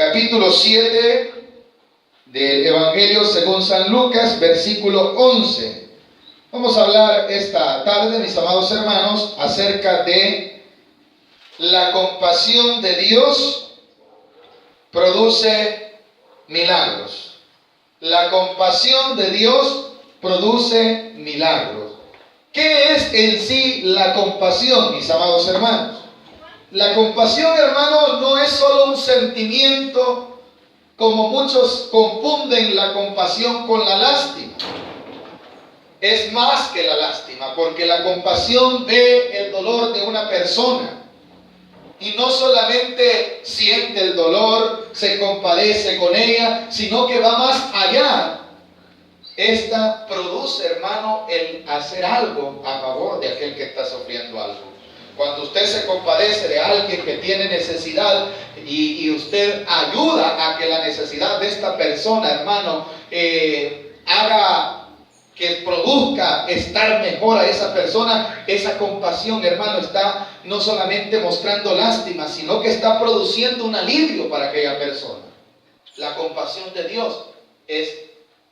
capítulo 7 del Evangelio según San Lucas, versículo 11. Vamos a hablar esta tarde, mis amados hermanos, acerca de la compasión de Dios produce milagros. La compasión de Dios produce milagros. ¿Qué es en sí la compasión, mis amados hermanos? La compasión, hermanos, no es solo un sentimiento, como muchos confunden la compasión con la lástima. Es más que la lástima, porque la compasión ve el dolor de una persona y no solamente siente el dolor, se compadece con ella, sino que va más allá. Esta produce, hermano, el hacer algo a favor de aquel que está sufriendo algo. Cuando usted se compadece de alguien que tiene necesidad y usted ayuda a que la necesidad de esta persona, hermano, haga que produzca estar mejor a esa persona, esa compasión, hermano, está no solamente mostrando lástima, sino que está produciendo un alivio para aquella persona. La compasión de Dios es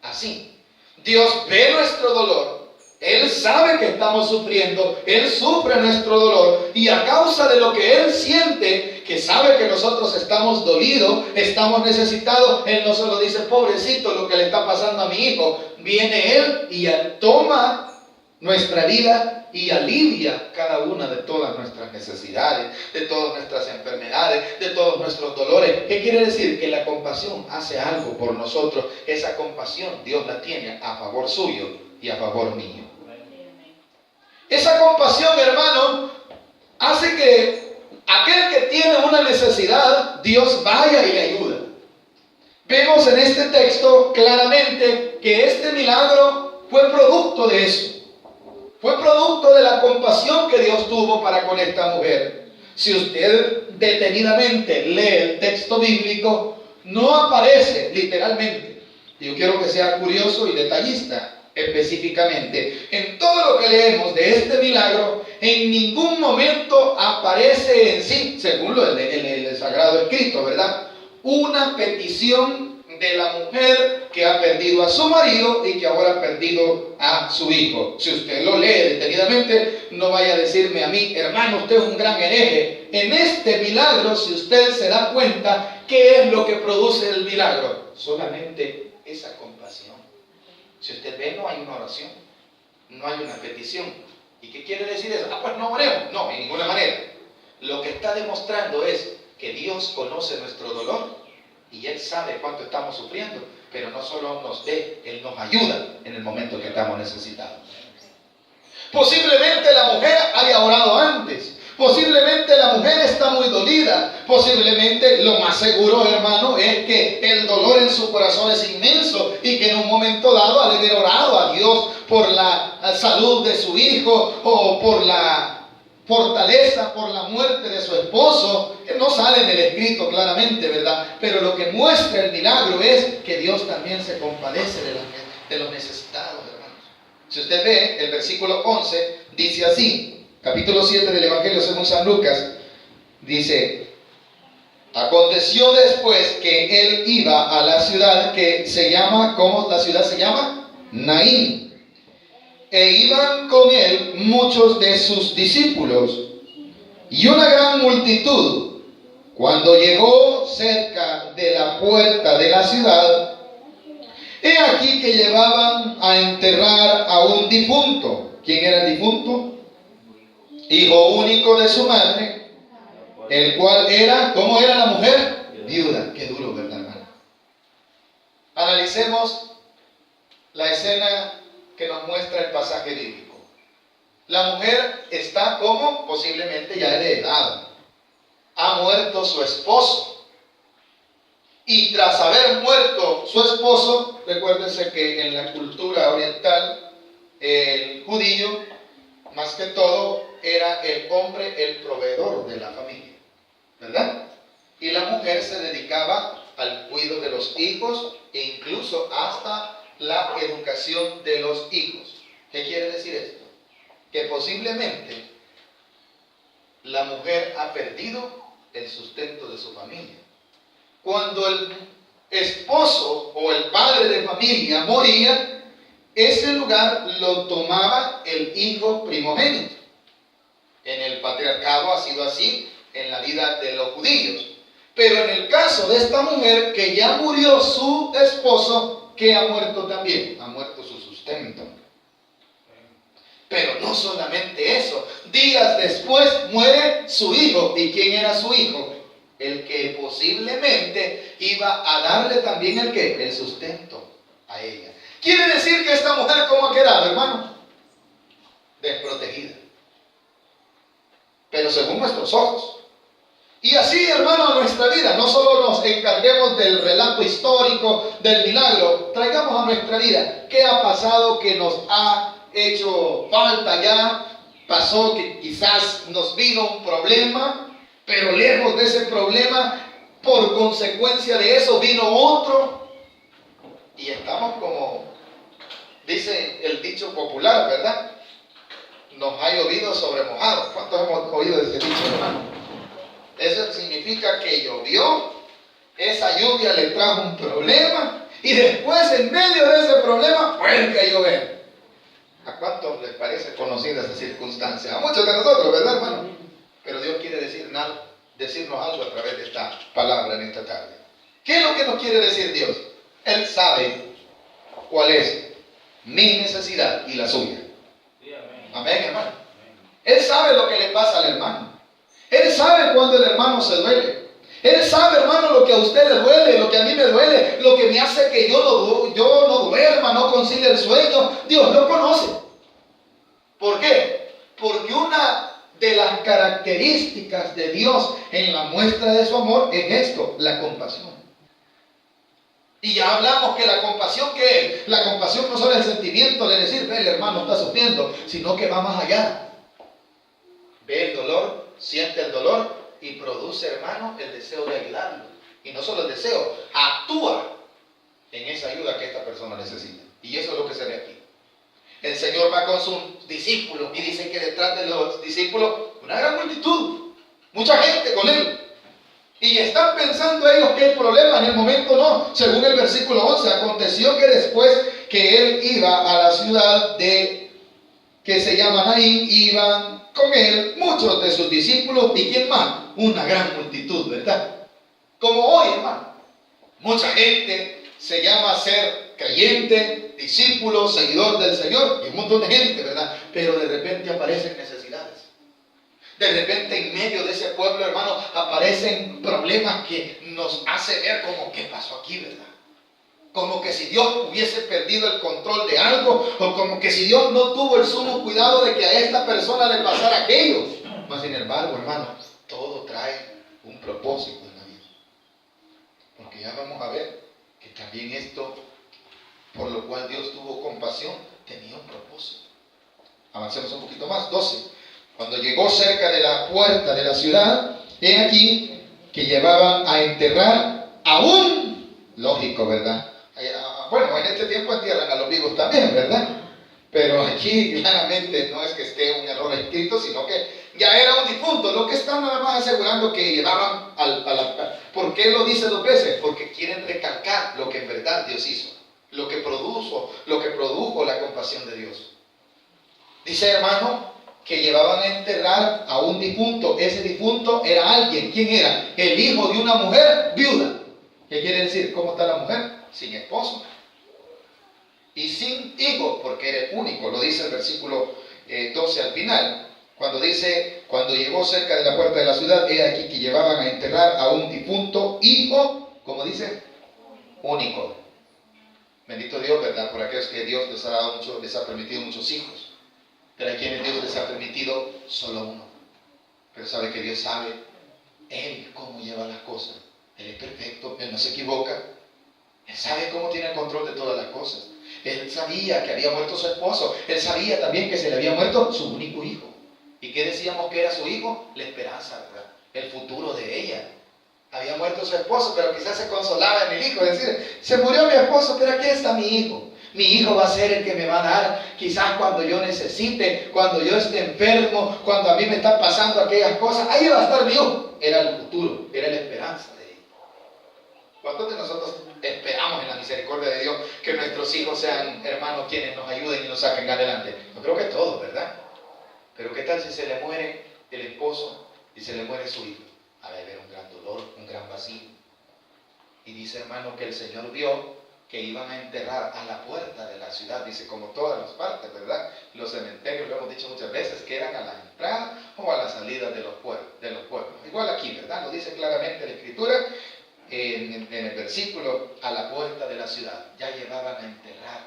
así. Dios ve nuestro dolor, Él sabe que estamos sufriendo, Él sufre nuestro dolor, y a causa de lo que Él siente, que sabe que nosotros estamos dolidos, estamos necesitados, Él no solo dice, pobrecito lo que le está pasando a mi hijo, viene Él y toma nuestra vida y alivia cada una de todas nuestras necesidades, de todas nuestras enfermedades, de todos nuestros dolores. ¿Qué quiere decir? Que la compasión hace algo por nosotros. Esa compasión Dios la tiene a favor suyo y a favor mío. Esa compasión, hermano, hace que aquel que tiene una necesidad, Dios vaya y le ayuda. Vemos en este texto claramente que este milagro fue producto de eso. Fue producto de la compasión que Dios tuvo para con esta mujer. Si usted detenidamente lee el texto bíblico, no aparece literalmente. Yo quiero que sea curioso y detallista específicamente. En todo lo que leemos de este milagro, en ningún momento aparece en sí, según el Sagrado Escrito, ¿verdad?, una petición de la mujer que ha perdido a su marido y que ahora ha perdido a su hijo. Si usted lo lee detenidamente, no vaya a decirme a mí, hermano, usted es un gran hereje. En este milagro, si usted se da cuenta, ¿qué es lo que produce el milagro? Solamente esa compasión. Si usted ve, no hay una oración, no hay una petición. ¿Y qué quiere decir eso? Pues no oremos. No, de ninguna manera. Lo que está demostrando es que Dios conoce nuestro dolor y Él sabe cuánto estamos sufriendo, pero no solo nos ve, Él nos ayuda en el momento que estamos necesitados. Posiblemente la mujer haya orado antes, posiblemente la mujer está muy dolida, posiblemente lo más seguro, hermano, es que el dolor en su corazón es inmenso y que en un momento dado, al haber orado a Dios por la salud de su hijo o por la fortaleza, por la muerte de su esposo, que no sale en el escrito claramente, ¿verdad? Pero lo que muestra el milagro es que Dios también se compadece de los necesitados, hermanos. Si usted ve, el versículo 11 dice así, capítulo 7 del Evangelio según San Lucas, dice: aconteció después que él iba a la ciudad que se llama, ¿cómo la ciudad se llama? Naín. E iban con él muchos de sus discípulos y una gran multitud. Cuando llegó cerca de la puerta de la ciudad, he aquí que llevaban a enterrar a un difunto. ¿Quién era el difunto? Hijo único de su madre, el cual era, ¿cómo era la mujer? Viuda. Qué duro, ¿verdad, hermano? Analicemos la escena que nos muestra el pasaje bíblico. La mujer está como posiblemente ya de edad. Ha muerto su esposo. Y tras haber muerto su esposo, recuérdense que en la cultura oriental, el judío, más que todo, era el hombre el proveedor de la familia, ¿verdad? Y la mujer se dedicaba al cuidado de los hijos e incluso hasta la educación de los hijos. ¿Qué quiere decir esto? Que posiblemente la mujer ha perdido el sustento de su familia. cuando el esposo o el padre de familia moría, ese lugar lo tomaba el hijo primogénito. En el patriarcado ha sido así en la vida de los judíos. Pero en el caso de esta mujer que ya murió su esposo, que ha muerto también, ha muerto su sustento. Pero no solamente eso, días después muere su hijo. ¿Y quién era su hijo? El que posiblemente iba a darle también el sustento a ella. Quiere decir que esta mujer, ¿cómo ha quedado, hermano? Desprotegida. Pero según nuestros ojos. Y así, hermano, nuestra vida, no solo nos encarguemos del relato histórico, del milagro, traigamos a nuestra vida qué ha pasado que nos ha hecho falta ya, pasó que quizás nos vino un problema, pero lejos de ese problema, por consecuencia de eso vino otro, y estamos como dice el dicho popular, ¿verdad? Nos ha llovido sobre mojado. ¿Cuántos hemos oído ese dicho, hermano? Eso significa que llovió, esa lluvia le trajo un problema, y después en medio de ese problema vuelve a llover. ¿A cuántos les parece conocida esa circunstancia? A muchos de nosotros, ¿verdad, hermano? Pero Dios quiere decirnos algo a través de esta palabra en esta tarde. ¿Qué es lo que nos quiere decir Dios? Él sabe cuál es mi necesidad y la suya. Amén, hermano. Él sabe lo que le pasa al hermano. Él sabe cuando el hermano se duele. Él sabe, hermano, lo que a usted le duele, lo que a mí me duele, lo que me hace que yo no duerma, no concilie el sueño. Dios lo conoce. ¿Por qué? Porque una de las características de Dios en la muestra de su amor es esto, la compasión. Y ya hablamos que la compasión, ¿qué es? La compasión no solo es el sentimiento de decir, ve, el hermano está sufriendo, sino que va más allá. Ve el dolor, siente el dolor y produce, hermano, el deseo de ayudarlo. Y no solo el deseo, actúa en esa ayuda que esta persona necesita. Y eso es lo que se ve aquí. El Señor va con sus discípulos y dice que detrás de los discípulos una gran multitud, mucha gente con él. Y están pensando ellos que el problema en el momento no. Según el versículo 11, aconteció que después que él iba a la ciudad que se llama Naín, iban con él muchos de sus discípulos. ¿Y quién más? Una gran multitud, ¿verdad? Como hoy, hermano. Mucha gente se llama ser creyente, discípulo, seguidor del Señor. Y un montón de gente, ¿verdad? Pero de repente aparecen necesidades. De repente en medio de ese pueblo, hermano, aparecen problemas que nos hace ver como ¿qué pasó aquí, verdad? Como que si Dios hubiese perdido el control de algo, o como que si Dios no tuvo el sumo cuidado de que a esta persona le pasara aquello. Mas sin embargo, hermano, todo trae un propósito en la vida. Porque ya vamos a ver que también esto, por lo cual Dios tuvo compasión, tenía un propósito. Avancemos un poquito más, 12. Cuando llegó cerca de la puerta de la ciudad, he aquí que llevaban a enterrar a un, lógico, ¿verdad? Bueno, en este tiempo entierran a los vivos también, ¿verdad? Pero aquí claramente no es que esté un error escrito, sino que ya era un difunto. Lo que están nada más asegurando que llevaban ¿Por qué lo dice dos veces? Porque quieren recalcar lo que en verdad Dios hizo, lo que produjo la compasión de Dios. Dice, hermano, que llevaban a enterrar a un difunto. Ese difunto era alguien. ¿Quién era? El hijo de una mujer viuda. ¿Qué quiere decir? ¿Cómo está la mujer? Sin esposo y sin hijo, porque era el único. Lo dice el versículo 12 al final, cuando dice, cuando llegó cerca de la puerta de la ciudad, he aquí que llevaban a enterrar a un difunto hijo, ¿cómo dice? Único. Bendito Dios, ¿verdad? Por aquellos que Dios les ha permitido muchos hijos. Pero hay quienes Dios les ha permitido solo uno. Pero sabe que Dios sabe Él cómo lleva las cosas. Él es perfecto, Él no se equivoca. Él sabe cómo tiene el control de todas las cosas. Él sabía que había muerto su esposo. Él sabía también que se le había muerto su único hijo. ¿Y qué decíamos que era su hijo? La esperanza, ¿verdad? El futuro de ella. Había muerto su esposo, pero quizás se consolaba en el hijo. Es decir, se murió mi esposo, pero aquí está mi hijo. Mi hijo va a ser el que me va a dar, quizás cuando yo necesite, cuando yo esté enfermo, cuando a mí me están pasando aquellas cosas, ahí va a estar mi hijo. Era el futuro, era la esperanza de él. ¿Cuántos de nosotros esperamos en la misericordia de Dios que nuestros hijos sean hermanos quienes nos ayuden y nos saquen adelante? Yo creo que todos, ¿verdad? Pero ¿qué tal si se le muere el esposo y se le muere su hijo? Va a haber un gran dolor, un gran vacío. Y dice, hermano, que el Señor vio que iban a enterrar a la puerta de la ciudad, dice, como todas las partes, ¿verdad? Los cementerios, lo hemos dicho muchas veces, que eran a la entrada o a la salida de los pueblos. Igual aquí, ¿verdad? Lo dice claramente la Escritura, en el versículo, a la puerta de la ciudad. Ya llevaban a enterrar.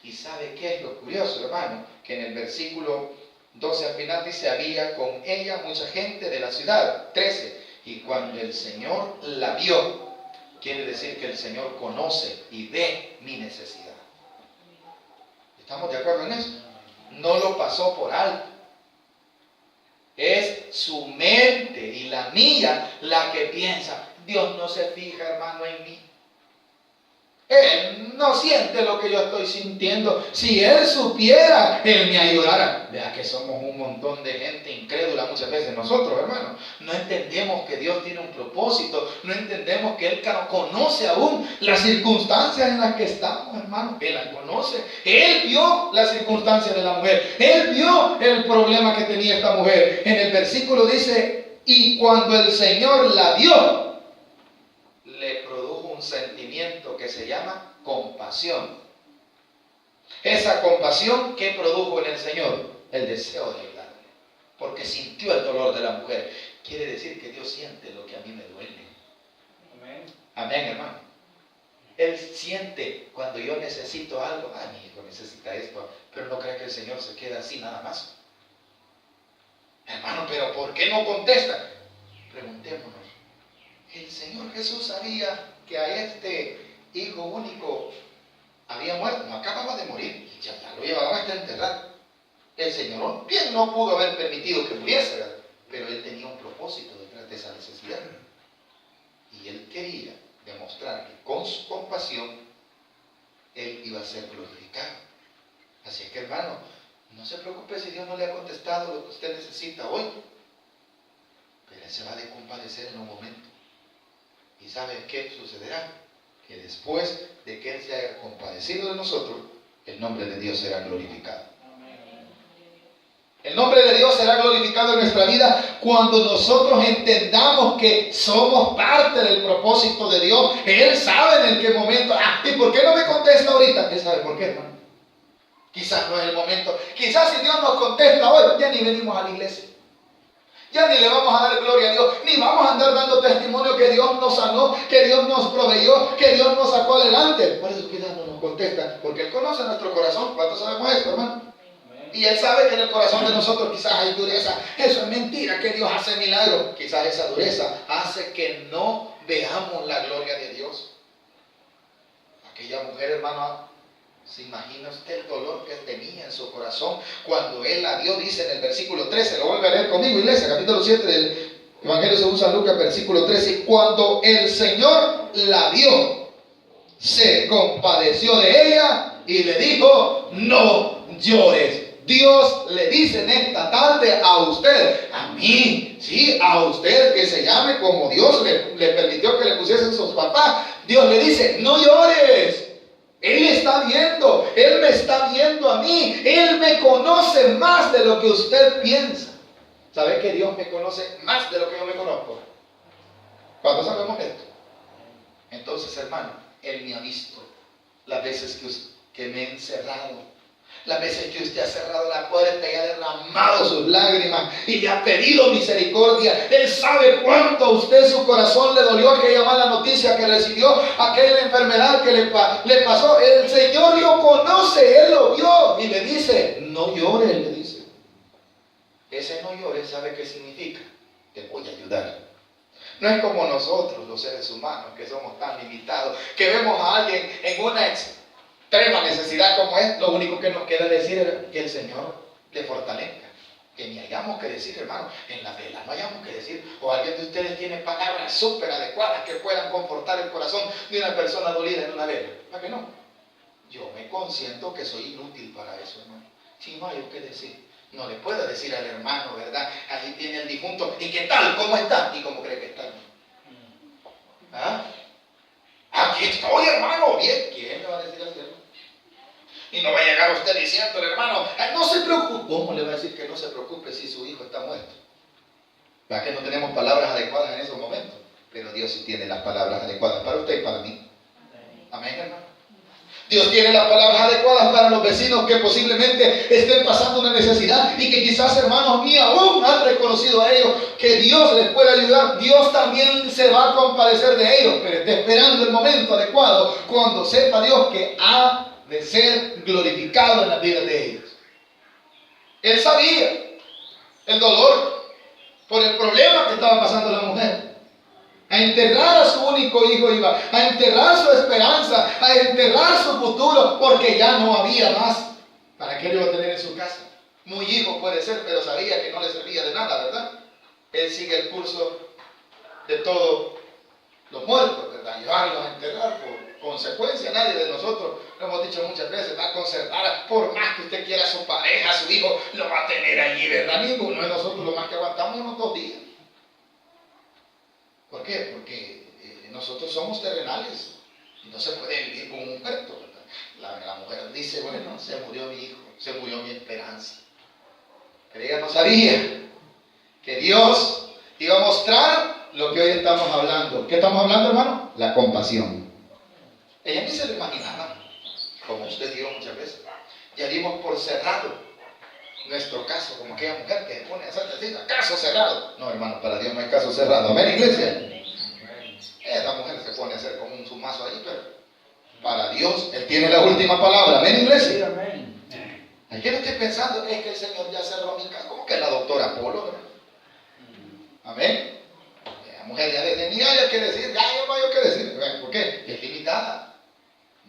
¿Y sabe qué es lo curioso, hermano? Que en el versículo 12 al final dice, había con ella mucha gente de la ciudad. 13. Y cuando el Señor la vio, quiere decir que el Señor conoce y ve mi necesidad. ¿Estamos de acuerdo en eso? No lo pasó por alto. Es su mente y la mía la que piensa, Dios no se fija, hermano, en mí. Él no siente lo que yo estoy sintiendo. Si Él supiera, Él me ayudara. Vea que somos un montón de gente incrédula muchas veces nosotros, hermano. No entendemos que Dios tiene un propósito. No entendemos que Él conoce aún las circunstancias en las que estamos, hermano. Él las conoce. Él vio las circunstancias de la mujer. Él vio el problema que tenía esta mujer. En el versículo dice, y cuando el Señor la vio, le produjo un sentimiento que se llama compasión. Esa compasión que produjo en el Señor el deseo de ayudarle, porque sintió el dolor de la mujer. Quiere decir que Dios siente lo que a mí me duele. Amén. Amén, hermano. Él siente cuando yo necesito algo. Ah, mi hijo necesita esto, pero no cree que el Señor se queda así nada más. Hermano, pero ¿por qué no contesta? Preguntémonos. El Señor Jesús sabía que a este hijo único había muerto, no acababa de morir, y ya lo llevaban hasta enterrar. El Señor bien no pudo haber permitido que muriese, ¿verdad? Pero Él tenía un propósito detrás de esa necesidad. Y Él quería demostrar que con su compasión Él iba a ser glorificado. Así que, hermano, no se preocupe si Dios no le ha contestado lo que usted necesita hoy, pero Él se va a compadecer en un momento. ¿Y sabe qué sucederá? Que después de que Él se haya compadecido de nosotros, el nombre de Dios será glorificado. El nombre de Dios será glorificado en nuestra vida cuando nosotros entendamos que somos parte del propósito de Dios. Él sabe en qué momento. ¿Y por qué no me contesta ahorita? Él sabe por qué, hermano. Quizás no es el momento. Quizás si Dios nos contesta hoy, ya ni venimos a la iglesia. Ya ni le vamos a dar gloria a Dios, ni vamos a andar dando testimonio que Dios nos sanó, que Dios nos proveyó, que Dios nos sacó adelante. Por eso quizás no nos contesta, porque Él conoce nuestro corazón. ¿Cuántos sabemos esto, hermano? Y Él sabe que en el corazón de nosotros quizás hay dureza. Eso es mentira, que Dios hace milagros. Quizás esa dureza hace que no veamos la gloria de Dios. Aquella mujer, hermano, ¿se imagina usted el dolor que él tenía en su corazón cuando él la vio? Dice en el versículo 13, lo vuelve a leer conmigo, iglesia, capítulo 7 del Evangelio según San Lucas, versículo 13. Cuando el Señor la vio, se compadeció de ella y le dijo, no llores. Dios le dice en esta tarde a usted, a mí, sí, a usted que se llame como Dios le permitió que le pusiesen sus papás. Dios le dice, no llores. Él está viendo, Él me está viendo a mí, Él me conoce más de lo que usted piensa. ¿Sabe que Dios me conoce más de lo que yo me conozco? ¿Cuándo sabemos esto? Entonces, hermano, Él me ha visto las veces que me he encerrado, las veces que usted ha cerrado la puerta y ha derramado sus lágrimas y le ha pedido misericordia. Él sabe cuánto a usted su corazón le dolió aquella mala noticia que recibió, aquella enfermedad que le pasó. El Señor lo conoce, Él lo vio y le dice, no llores, le dice. Ese no llores, ¿sabe qué significa? Te voy a ayudar. No es como nosotros, los seres humanos, que somos tan limitados, que vemos a alguien en una extrema necesidad como es, lo único que nos queda decir es que el Señor le fortalezca. Que ni hayamos que decir, hermano, en la vela, no hayamos que decir, o alguien de ustedes tiene palabras súper adecuadas que puedan confortar el corazón de una persona dolida en una vela. ¿Para qué no? Yo me consiento que soy inútil para eso, hermano. Si no hay que decir, no le puedo decir al hermano, ¿verdad? Allí tiene el difunto, ¿y qué tal? ¿Cómo está? ¿Y cómo cree que está? ¿Ah? llegar usted diciéndole, hermano, no se preocupe. ¿Cómo le va a decir que no se preocupe si su hijo está muerto? ¿Para que no tenemos palabras adecuadas en esos momentos? Pero Dios sí tiene las palabras adecuadas para usted y para mí. Amén, hermano. Dios tiene las palabras adecuadas para los vecinos que posiblemente estén pasando una necesidad y que quizás, hermanos, ni aún han reconocido a ellos que Dios les puede ayudar. Dios también se va a compadecer de ellos, pero está esperando el momento adecuado cuando sepa Dios que ha de ser glorificado en la vida de ellos. Él sabía el dolor por el problema que estaba pasando la mujer. A enterrar a su único hijo iba, a enterrar su esperanza, a enterrar su futuro, porque ya no había más. ¿Para qué lo iba a tener en su casa? Muy hijo puede ser, pero sabía que no le servía de nada, ¿verdad? Él sigue el curso de todos los muertos, ¿verdad? Llevarlos a enterrar por consecuencia. Nadie de nosotros, lo hemos dicho muchas veces, va a conservar, por más que usted quiera a su pareja, a su hijo, lo va a tener allí, ¿verdad? Ninguno de nosotros lo más que aguantamos unos 2 días. ¿Por qué? Porque nosotros somos terrenales y no se puede vivir como un muerto, ¿verdad? La mujer dice, bueno, se murió mi hijo, se murió mi esperanza. Pero ella no sabía que Dios iba a mostrar lo que hoy estamos hablando. ¿Qué estamos hablando, hermano? La compasión. Ella ni se lo imaginaba, como usted dijo muchas veces. Ya dimos por cerrado nuestro caso, como aquella mujer que se pone a hacer decir, caso cerrado. No, hermano, para Dios no hay caso cerrado. Amén, iglesia. Esa mujer se pone a hacer como un sumazo ahí, pero para Dios, Él tiene la última palabra. Amén, iglesia. Hay que no esté pensando, es que el Señor ya cerró mi caso. ¿Cómo que la doctora Polo? Amén. La mujer ya desde ni hay que decir, ya no hay que decir. ¿Por qué? Es limitada.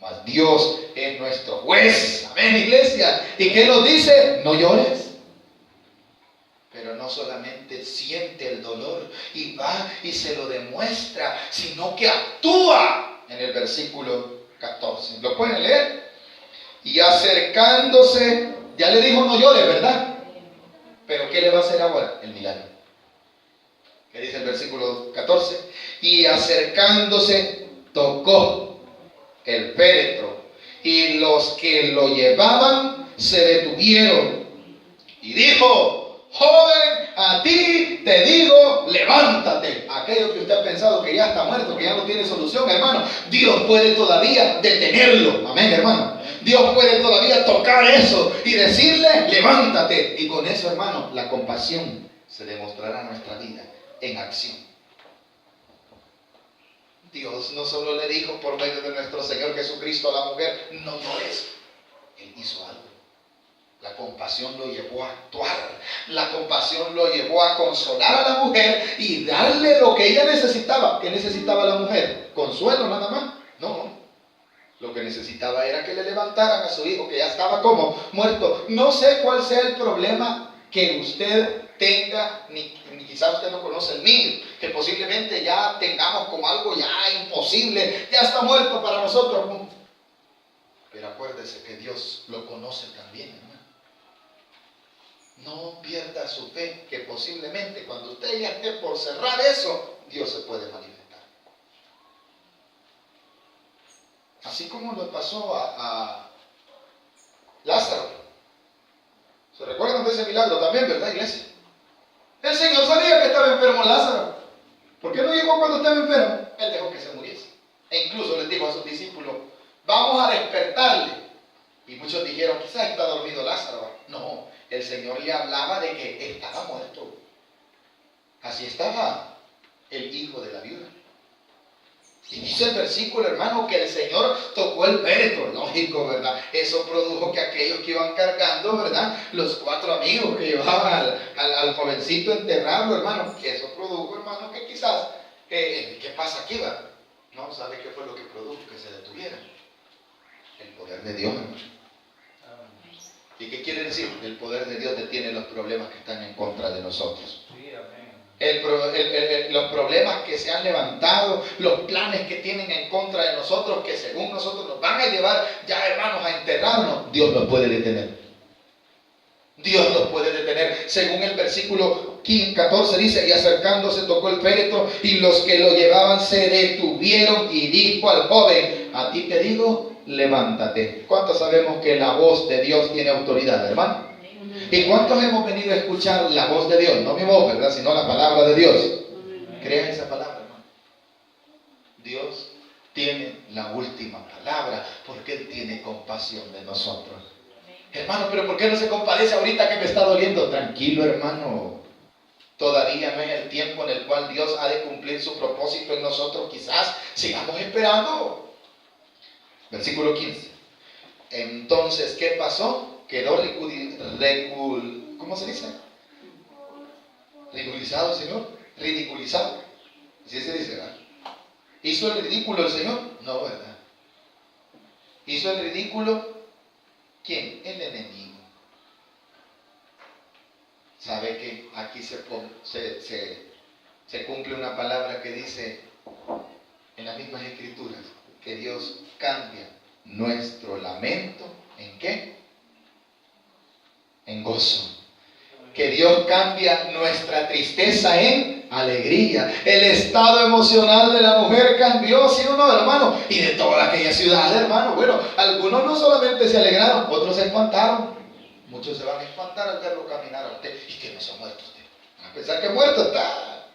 Mas Dios es nuestro juez. Amén, iglesia. ¿Y qué nos dice? No llores. Pero no solamente siente el dolor y va y se lo demuestra, sino que actúa. En el versículo 14. ¿Lo pueden leer? Y acercándose, ya le dijo no llores, ¿verdad? Pero ¿qué le va a hacer ahora? El milagro. ¿Qué dice el versículo 14? Y acercándose, tocó el féretro, y los que lo llevaban se detuvieron, y dijo, joven, a ti te digo, levántate. Aquello que usted ha pensado que ya está muerto, que ya no tiene solución, hermano, Dios puede todavía detenerlo. Amén, hermano. Dios puede todavía tocar eso y decirle, levántate. Y con eso, hermano, la compasión se demostrará en nuestra vida en acción. Dios no solo le dijo por medio de nuestro Señor Jesucristo a la mujer, no llores. Él hizo algo. La compasión lo llevó a actuar. La compasión lo llevó a consolar a la mujer y darle lo que ella necesitaba. ¿Qué necesitaba la mujer? ¿Consuelo nada más? No. Lo que necesitaba era que le levantaran a su hijo, que ya estaba como muerto. No sé cuál sea el problema que usted tenga, ni quizás usted no conoce el mío, que posiblemente ya tengamos como algo ya imposible, ya está muerto para nosotros. Pero acuérdese que Dios lo conoce también, hermano. No pierda su fe, que posiblemente cuando usted ya esté por cerrar eso, Dios se puede manifestar. Así como le pasó a Lázaro. ¿Se recuerdan de ese milagro también, verdad, iglesia? El Señor sabía que estaba enfermo Lázaro. ¿Por qué no llegó cuando estaba enfermo? Él dejó que se muriese. E incluso les dijo a sus discípulos, vamos a despertarle. Y muchos dijeron, quizás está dormido Lázaro. No, el Señor le hablaba de que estaba muerto. Así estaba el hijo de la viuda. Y dice el versículo, hermano, que el Señor tocó el féretro, lógico, ¿verdad? Eso produjo que aquellos que iban cargando, ¿verdad? Los 4 amigos que llevaban al jovencito enterrado, hermano, que eso produjo, hermano, que quizás, ¿qué pasa aquí, va? No, ¿sabe qué fue lo que produjo? Que se detuvieran. El poder de Dios, hermano. ¿Y qué quiere decir? El poder de Dios detiene los problemas que están en contra de nosotros. Sí, amén. Los problemas que se han levantado, los planes que tienen en contra de nosotros, que según nosotros nos van a llevar ya, hermanos, a enterrarnos, Dios los puede detener. Dios los puede detener. Según el versículo 14 dice, y acercándose tocó el féretro, y los que lo llevaban se detuvieron, y dijo al joven, a ti te digo, levántate. ¿Cuántos sabemos que la voz de Dios tiene autoridad, hermano? ¿Y cuántos hemos venido a escuchar la voz de Dios? No mi voz, ¿verdad? Sino la palabra de Dios. Crea esa palabra, hermano. Dios tiene la última palabra porque Él tiene compasión de nosotros. Hermano, pero ¿por qué no se compadece ahorita que me está doliendo? Tranquilo, hermano. Todavía no es el tiempo en el cual Dios ha de cumplir su propósito en nosotros. Quizás sigamos esperando. Versículo 15. Entonces, ¿qué pasó? Quedó ¿cómo se dice? Ridiculizado, Señor. Ridiculizado. Así se dice, ¿verdad? ¿Hizo el ridículo el Señor? No, ¿verdad? ¿Hizo el ridículo? ¿Quién? El enemigo. ¿Sabe que aquí se cumple una palabra que dice en las mismas escrituras? Que Dios cambia nuestro lamento ¿en qué? En gozo. Que Dios cambia nuestra tristeza en alegría. El estado emocional de la mujer cambió, ¿sí o no, hermano? Y de toda aquella ciudad, hermano. Bueno, algunos no solamente se alegraron, otros se espantaron. Muchos se van a espantar al verlo caminar a usted. Y que no se ha muerto usted. A pensar que muerto está.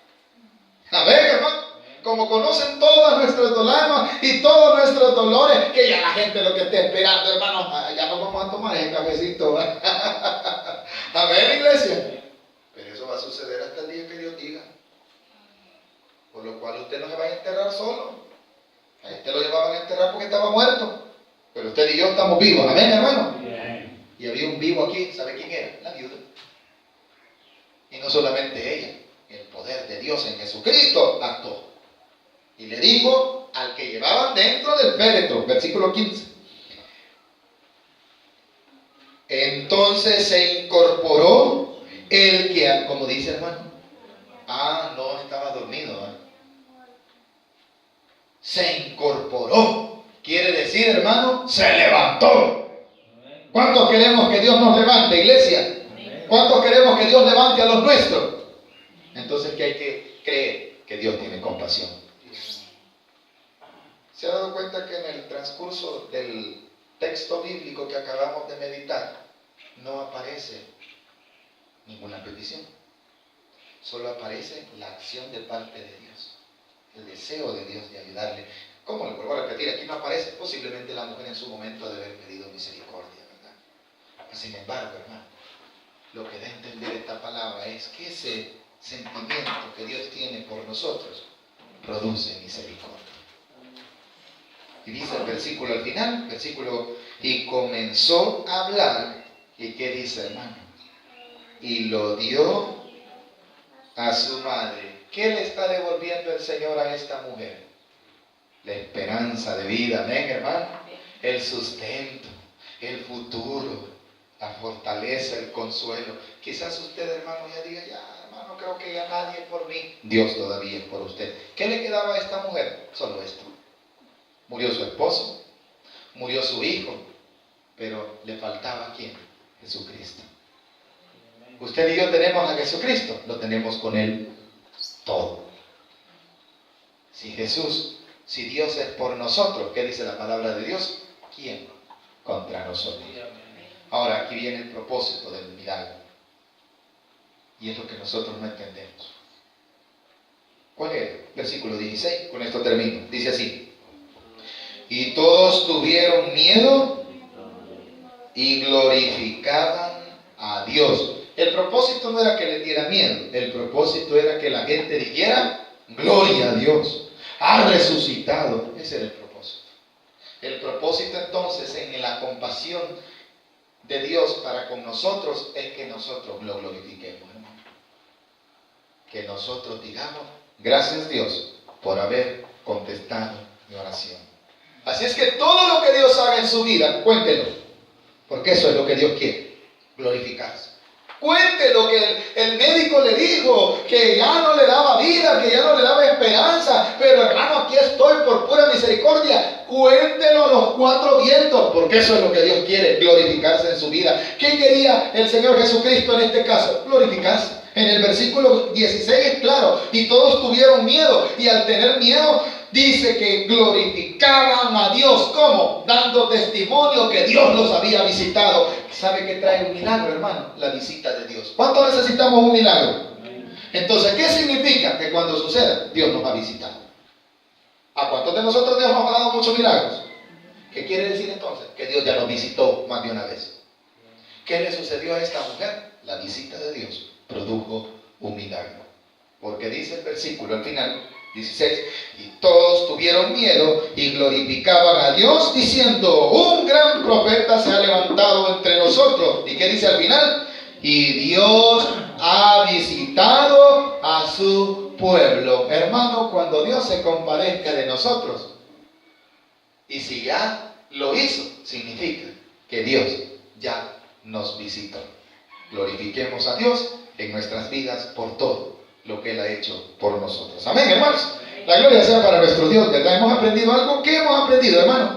Amén, hermano. Como conocen todos nuestros dolores y todos nuestros dolores, que ya la gente lo que esté esperando, hermano, ya nos vamos a tomar ese cafecito. Amén, iglesia. Pero eso va a suceder hasta el día que Dios diga. Por lo cual usted no se va a enterrar solo. A este lo llevaban a enterrar porque estaba muerto. Pero usted y yo estamos vivos. Amén, hermano. Y había un vivo aquí. ¿Sabe quién era? La viuda. Y no solamente ella. El poder de Dios en Jesucristo actuó. Y le dijo al que llevaban dentro del féretro, versículo 15. Entonces se incorporó el que, como dice hermano, no estaba dormido. Se incorporó, quiere decir, hermano, se levantó. ¿Cuántos queremos que Dios nos levante, iglesia? ¿Cuántos queremos que Dios levante a los nuestros? Entonces, ¿qué hay que creer? Que Dios tiene compasión. ¿Se ha dado cuenta que en el transcurso del texto bíblico que acabamos de meditar no aparece ninguna petición? Solo aparece la acción de parte de Dios, el deseo de Dios de ayudarle. ¿Cómo le vuelvo a repetir? Aquí no aparece posiblemente la mujer en su momento de haber pedido misericordia, ¿verdad? Sin embargo, hermano, lo que da a entender esta palabra es que ese sentimiento que Dios tiene por nosotros produce misericordia. Y dice el versículo al final, y comenzó a hablar. ¿Y qué dice, hermano? Y lo dio a su madre. ¿Qué le está devolviendo el Señor a esta mujer? La esperanza de vida, amén, hermano. El sustento, el futuro, la fortaleza, el consuelo. Quizás usted, hermano, ya diga, hermano, creo que ya nadie es por mí. Dios todavía es por usted. ¿Qué le quedaba a esta mujer? Solo esto. Murió su esposo, murió su hijo, pero le faltaba ¿quién? Jesucristo. Usted y yo tenemos a Jesucristo, lo tenemos con Él todo. Si Dios es por nosotros, ¿qué dice la palabra de Dios? ¿Quién contra nosotros? Ahora, aquí viene el propósito del milagro. Y es lo que nosotros no entendemos. ¿Cuál es? Versículo 16, con esto termino. Dice así. Y todos tuvieron miedo y glorificaban a Dios. El propósito no era que le diera miedo, el propósito era que la gente dijera gloria a Dios, ha resucitado. Ese era el propósito. El propósito entonces en la compasión de Dios para con nosotros es que nosotros lo glorifiquemos, hermano. Que nosotros digamos gracias Dios por haber contestado mi oración. Así es que todo lo que Dios haga en su vida, cuéntelo, porque eso es lo que Dios quiere, glorificarse. Cuente lo que el médico le dijo, que ya no le daba vida, que ya no le daba esperanza, pero hermano, aquí estoy por pura misericordia. Cuéntelo a los cuatro vientos, porque eso es lo que Dios quiere, glorificarse en su vida. ¿Qué quería el Señor Jesucristo en este caso? Glorificarse. En el versículo 16 es claro, y todos tuvieron miedo, y al tener miedo dice que glorificaban a Dios. ¿Cómo? Dando testimonio que Dios los había visitado. ¿Sabe qué trae un milagro, hermano? La visita de Dios. ¿Cuánto necesitamos un milagro? Entonces, ¿qué significa? Que cuando suceda, Dios nos va a visitar. ¿A cuántos de nosotros Dios nos ha dado muchos milagros? ¿Qué quiere decir entonces? Que Dios ya nos visitó más de una vez. ¿Qué le sucedió a esta mujer? La visita de Dios produjo un milagro. Porque dice el versículo al final, 16, y todos tuvieron miedo y glorificaban a Dios diciendo, un gran profeta se ha levantado entre nosotros. ¿Y qué dice al final? Y Dios ha visitado a su pueblo. Hermano, cuando Dios se compadezca de nosotros, y si ya lo hizo, significa que Dios ya nos visitó. Glorifiquemos a Dios en nuestras vidas por todo lo que Él ha hecho por nosotros. Amén, hermanos. La gloria sea para nuestro Dios, ¿verdad? ¿Hemos aprendido algo? ¿Qué hemos aprendido, hermano?